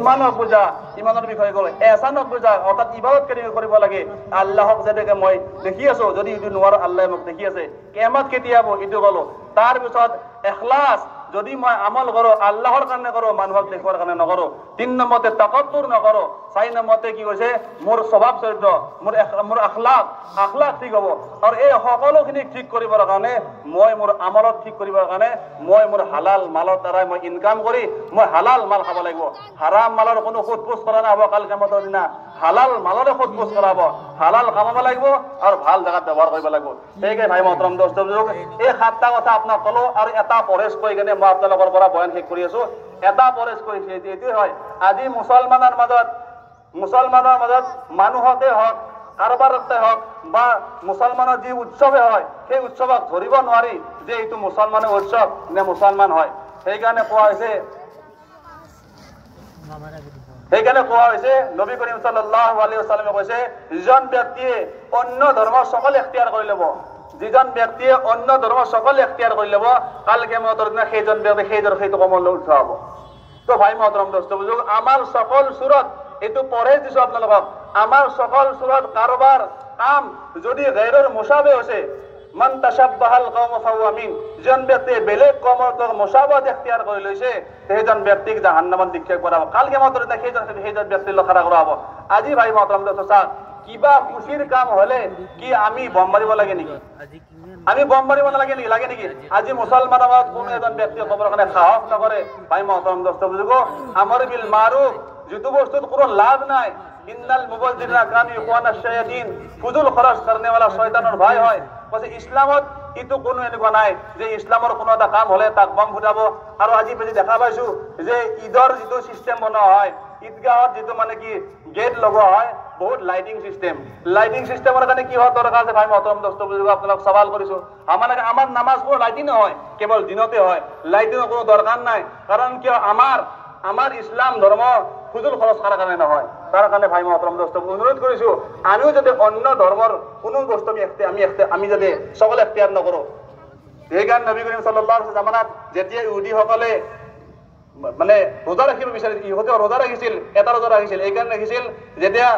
ইমানক বুজা ইমানৰ বিষয়ে ক'লে এহসানক বুজা অৰ্থাৎ ইবাদত কৰিব লাগে আল্লাহক যেনেকে মই দেখি আছো যদি ইটো নোৱাৰো আল্লাহে মোক দেখি আছে কিয়ামত কেতিয়া হ'ব ইটো ক'লো তাৰ পিছত ইখলাস যদি মই আমল কৰো আল্লাহৰ কাৰণে কৰো মানুহক দেখুৱাৰ কাৰণে নকৰো 3 নম্বৰতে তাকাব্বুৰ নকৰো 4 নম্বৰতে কি কৈছে মোৰ স্বভাৱ চৰিত্ৰ মোৰ আখলাক ঠিক হ'ব আৰু এই সকলোখিনি ঠিক কৰিবৰ কাৰণে মই মোৰ আমলত ঠিক কৰিবৰ কাৰণে মই মোৰ হালাল মালৰ দ্বাৰা মই ইনকাম কৰি মই হালাল মাল খাব লাগিব হাৰাম মালৰ কোনো খুদপুচ কৰা নহব কাল কিয়ামতৰ দিনা হালাল মালৰে খুদপুচ কৰাব হালাল কামাব লাগিব আৰু ভাল জায়গাত ব্যৱহাৰ কৰিব লাগিব সেইকে ভাই মহতৰম দোস্ত বুজুৰ্গ এই 7টা কথা আপোনাক ক'লো আৰু এটা পৰেশ কৈ কেনে মই আপোনালোকৰ পৰা বয়ান শেষ কৰি আছো এটা পৰেশ কৰিছে এইটো হয় আজি মুছলমানৰ মাজত মানুহতে হওক কাৰোবাৰতে হওক বা মুছলমানৰ যি উৎসৱে হয় সেই উৎসৱক ধৰিব নোৱাৰি যে এইটো মুছলমানৰ উৎসৱ নে মুছলমান হয় সেইকাৰণে কোৱা হৈছে নবী কৰিম সাল্লাল্লাহু আলাইহি ওয়াসাল্লামে কৈছে যিজন ব্যক্তিয়ে অন্য ধৰ্ম সকল এখতিয়াৰ কৰি ল'ব যিজন ব্যক্তিয়ে অন্য ধৰ্ম সকল এখতিয়াৰ কৰি ল'ব কাল কিয়ামতৰ দিনা সেইজন ব্যক্তি সেইটো কমল উঠা হ'ব তো ভাই মহতৰম দোস্ত বুজুৰ্গ আমাৰ সকল সুৰত এইটো পঢ়ে দিছো আপোনালোকক আমাৰ সকল সুৰত কাৰোবাৰ কাম যদি গায়ৰৰ মুশাবে হৈছে মান তাশাব্বাহাল কওম ফাহুৱা মিন জন ব্যক্তি বেলেগ কমৰ মুশাবাত এখতিয়াৰ কৰি লৈছে সেইজন ব্যক্তিক জাহান্নামত নিক্ষেপ কৰাব কাল কিয়ামতৰ দিনা সেইজন ব্যক্তিৰ লখাৰা কৰা হ'ব আজি ভাই মহতৰম দোস্ত কিবা খুশিৰ কাম হলে কি আমি বম মাৰিব লাগে নেকি আমি বম মাৰিব লাগে নেকি আজি মুছলমানৰ মাজত কোনো এজন ব্যক্তিয়ে কবৰ কাৰণে সাহস নকৰে ভাই মহতৰম দোস্ত বুজুৰ্গ আমাৰ বিল মাৰুফ যিটো বস্তুত কোনো লাভ নাই ইন্নাল মুবাজ্জিৰিনা কানু ইখওয়ানাশ শায়াতিন ফুজুল খৰচ কৰনে वाला শয়তানৰ ভাই হয় কৈছে ইসলামত ইটো কোনো এনেকুৱা নাই যে ইসলামৰ কোনো এটা কাম হলে তাক বম ফুটাব আৰু আজি পেজি দেখা পাইছো যে ঈদৰ যিটো সিস্টেম বনোৱা হয় ঈদগাহত যিটো মানে কি গেট লগোৱা হয় বহুত লাইটিং সিস্টেমৰ কাৰণে কি হয় দৰকাৰ আছে ভাই মহতৰম দোস্ত বুজুৰ্গ আপোনাক সৱাল কৰিছো আমাৰ নামাজ কোনো লাইটিং নহয় কেৱল দিনতে হয় লাইটিংৰ কোনো দৰকাৰ নাই কাৰণ কিয় আমাৰ ইসলাম ধৰ্ম ফুজুল খৰচ কৰাৰ কাৰণে নহয় তাৰ কাৰণে ভাই মহতৰম দোস্ত অনুৰোধ কৰিছো আমিও যদি অন্য ধৰ্মৰ কোনো বস্তু আমি যদি সকল এখতিয়াৰ নকৰো সেইকাৰণে নবী কৰিম সাল্লাল্লাহু আলাইহি জামানাত যেতিয়া ইহুদীসকলে মানে ৰোজা ৰাখিব বিচাৰিছিল ইহুদী ৰোজা ৰাখিছিল এটা ৰোজা ৰাখিছিল এইকাৰণে ৰাখিছিল যেতিয়া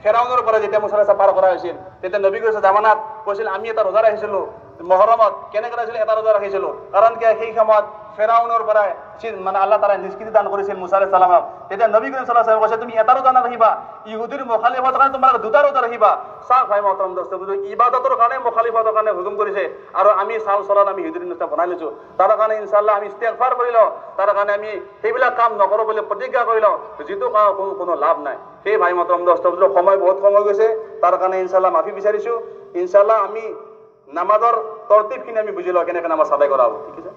ফেৰাউনৰ পৰা যেতিয়া মুছা পাৰ কৰা হৈছিল তেতিয়া নবী কৰিম জামানাত কৈছিল আমি এটা ৰোজা ৰাখিছিলো মহৰমত কেনেকৈ ৰাখিছিল এটা ৰোজা ৰাখিছিলো কাৰণ কি সেই সময়ত ফেৰাউনৰ পৰা মানে আল্লাহ তাআলা নিষ্কৃতি দান কৰিছিল মুছা আলাইহিস সালামক তেতিয়া নবী কৰিম সাল্লাল্লাহু আলাইহি ওয়াসাল্লাম কৈছে তুমি এটা ৰোজা ৰাখিবা ইহুদীৰ মুখালিফাতৰ কাৰণে তোমাক দুটা ৰোজা ৰাখিবা চাওক ভাই মহতৰম দোস্ত বুজুৰ্গ ইবাদতৰ কাৰণে মুখালিফাতৰ কাৰণে হুকুম কৰিছে আৰু আমি চাল চলন আমি ইহুদীৰ নিচিনা বনাই লৈছো তাৰ কাৰণে ইনশাআল্লাহ আমি ইস্তিগফাৰ কৰি লওঁ তাৰ কাৰণে আমি সেইবিলাক কাম নকৰো বুলি প্ৰতিজ্ঞা কৰি লওঁ যিটো কোনো লাভ নাই সেই ভাই মহতৰম দোস্ত বুজুৰ্গ সময় বহুত কমি গৈছে তাৰ কাৰণে ইনশাআল্লাহ মাফি বিচাৰিছো ইনশাআল্লাহ আমি নামাজৰ তৰতিবখিনি আমি বুজি লওঁ কেনেকৈ নামাজ আদায় কৰা হ'ব ঠিক আছে